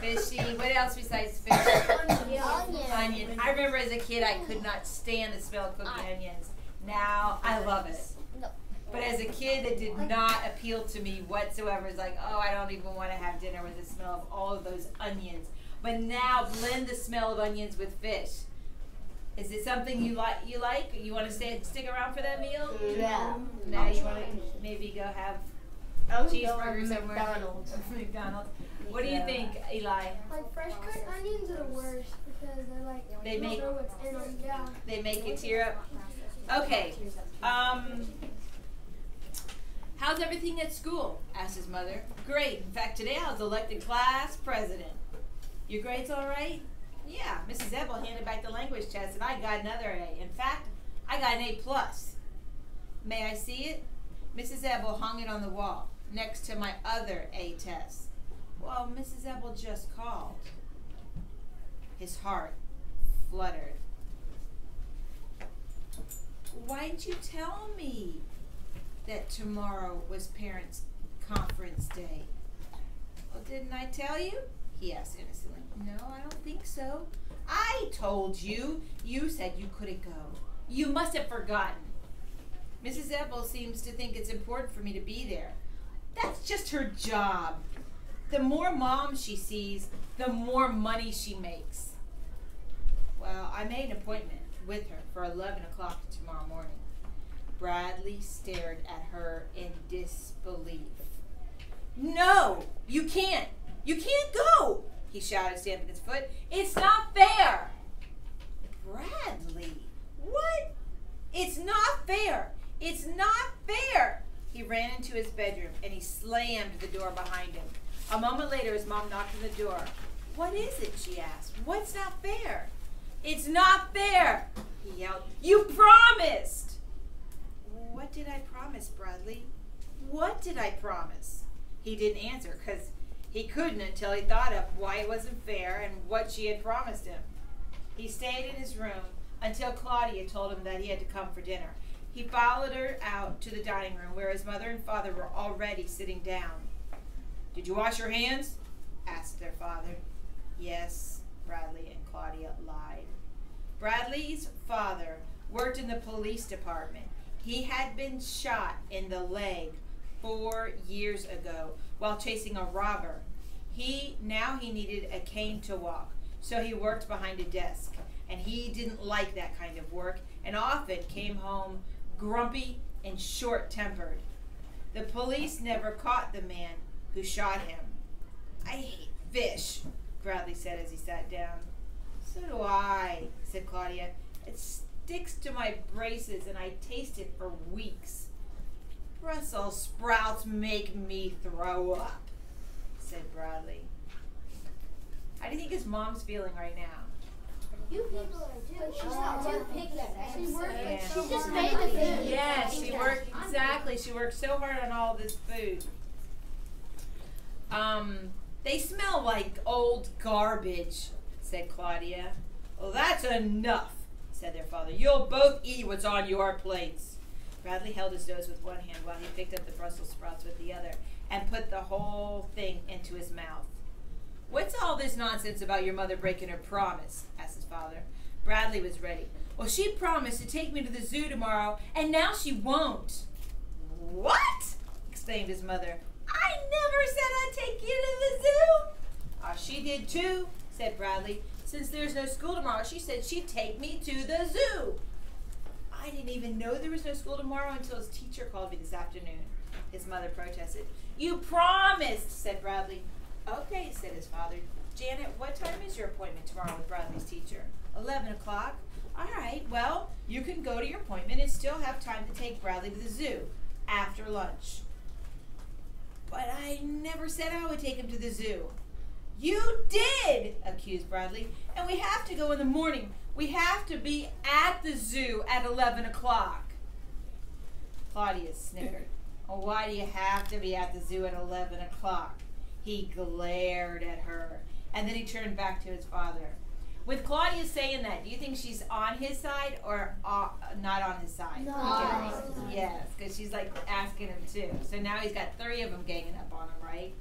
Fishy. What else besides fish? Onion. I remember as a kid I could not stand the smell of cooking onions. Now I love it. But as a kid, it did not appeal to me whatsoever. It's like, oh, I don't even want to have dinner with the smell of all of those onions. But now, blend the smell of onions with fish. Is it something you like? You want to stick around for that meal? Yeah. Now you want to maybe go have cheeseburger somewhere. McDonald's. What do you think, Eli? Like fresh cut onions are the worst because they're like They make you don't know what's in them. Yeah. They make you tear up. Okay. How's everything at school? Asked his mother. Great. In fact, today I was elected class president. Your grades all right? Yeah. Mrs. Ebel handed back the language test, and I got another A. In fact, I got an A+. May I see it? Mrs. Ebel hung it on the wall next to my other A test. Well, Mrs. Ebel just called. His heart fluttered. Why didn't you tell me that tomorrow was parents' conference day? Well, didn't I tell you? He asked innocently. No, I don't think so. I told you. You said you couldn't go. You must have forgotten. Mrs. Ebel seems to think it's important for me to be there. That's just her job. The more moms she sees, the more money she makes. Well, I made an appointment with her for 11 o'clock tomorrow morning. Bradley stared at her in disbelief. No, you can't. You can't go, he shouted, stamping his foot. It's not fair. Bradley, what? It's not fair. It's not fair. He ran into his bedroom and he slammed the door behind him. A moment later, his mom knocked on the door. What is it? She asked. What's not fair? It's not fair, he yelled. You promised. What did I promise, Bradley? What did I promise? He didn't answer because he couldn't until he thought of why it wasn't fair and what she had promised him. He stayed in his room until Claudia told him that he had to come for dinner. He followed her out to the dining room where his mother and father were already sitting down. Did you wash your hands? Asked their father. Yes, Bradley and Claudia lied. Bradley's father worked in the police department. He had been shot in the leg 4 years ago while chasing a robber. Now he needed a cane to walk, so he worked behind a desk. And he didn't like that kind of work and often came home grumpy and short-tempered. The police never caught the man who shot him. I hate fish, Bradley said as he sat down. So do I, said Claudia. It sticks to my braces and I taste it for weeks. Brussels sprouts make me throw up, said Bradley. How do you think his mom's feeling right now? You people are too. She's not too picky. She just made the food. Yes, she worked, exactly. She worked so hard on all this food. They smell like old garbage, said Claudia. Well, that's enough, said their father. You'll both eat what's on your plates. Bradley held his nose with one hand while he picked up the Brussels sprouts with the other and put the whole thing into his mouth. What's all this nonsense about your mother breaking her promise? Asked his father. Bradley was ready. Well, she promised to take me to the zoo tomorrow, and now she won't. What? Exclaimed his mother. I never said I'd take you to the zoo. She did too, said Bradley. Since there's no school tomorrow, she said she'd take me to the zoo. I didn't even know there was no school tomorrow until his teacher called me this afternoon, his mother protested. You promised, said Bradley. Okay, said his father. Janet, what time is your appointment tomorrow with Bradley's teacher? 11 o'clock. All right, well, you can go to your appointment and still have time to take Bradley to the zoo after lunch. But I never said I would take him to the zoo. You did, accused Bradley. And we have to go in the morning. We have to be at the zoo at 11 o'clock. Claudia snickered. Oh, why do you have to be at the zoo at 11 o'clock? He glared at her, and then he turned back to his father. With Claudia saying that, do you think she's on his side or not on his side? No. Yes, because she's like asking him too. So now he's got 3 of them ganging up on him, right?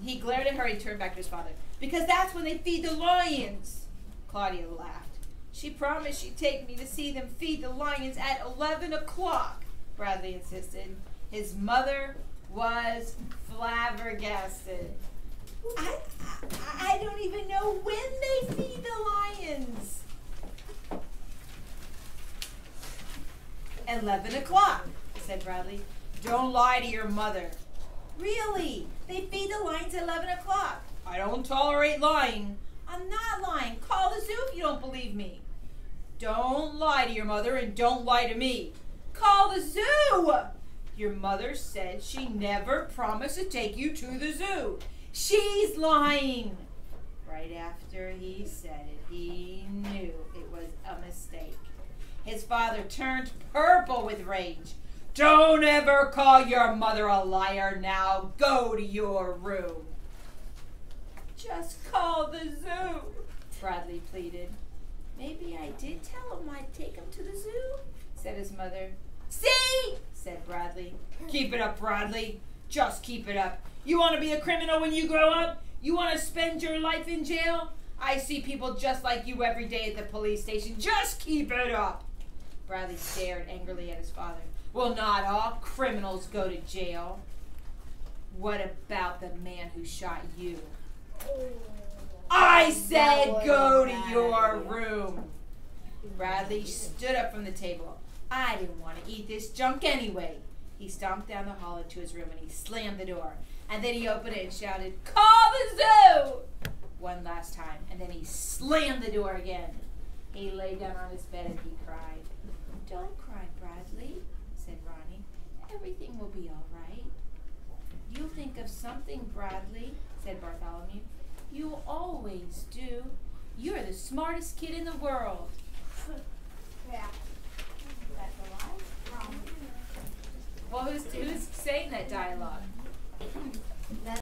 He glared at her and turned back to his father. Because that's when they feed the lions. Claudia laughed. She promised she'd take me to see them feed the lions at 11 o'clock, Bradley insisted. His mother was flabbergasted. I don't even know when they feed the lions. 11 o'clock, said Bradley. Don't lie to your mother. Really? They feed the lions at 11 o'clock. I don't tolerate lying. I'm not lying. Call the zoo if you don't believe me. Don't lie to your mother and don't lie to me. Call the zoo! Your mother said she never promised to take you to the zoo. She's lying. Right after he said it, he knew it was a mistake. His father turned purple with rage. Don't ever call your mother a liar now. Go to your room. Just call the zoo, Bradley pleaded. Maybe I did tell him I'd take him to the zoo, said his mother. See, said Bradley. Keep it up, Bradley. Just keep it up. You want to be a criminal when you grow up? You want to spend your life in jail? I see people just like you every day at the police station. Just keep it up. Bradley stared angrily at his father. Well, not all criminals go to jail. What about the man who shot you? I said go to your room. Bradley stood up from the table. I didn't want to eat this junk anyway. He stomped down the hall into his room and he slammed the door. And then he opened it and shouted, call the zoo! One last time. And then he slammed the door again. He lay down on his bed and he cried. Don't cry, Bradley, said Ronnie. Everything will be all right. You'll think of something, Bradley, said Bartholomew. You always do. You're the smartest kid in the world. Yeah. That's a lie. Well, who's saying that dialogue?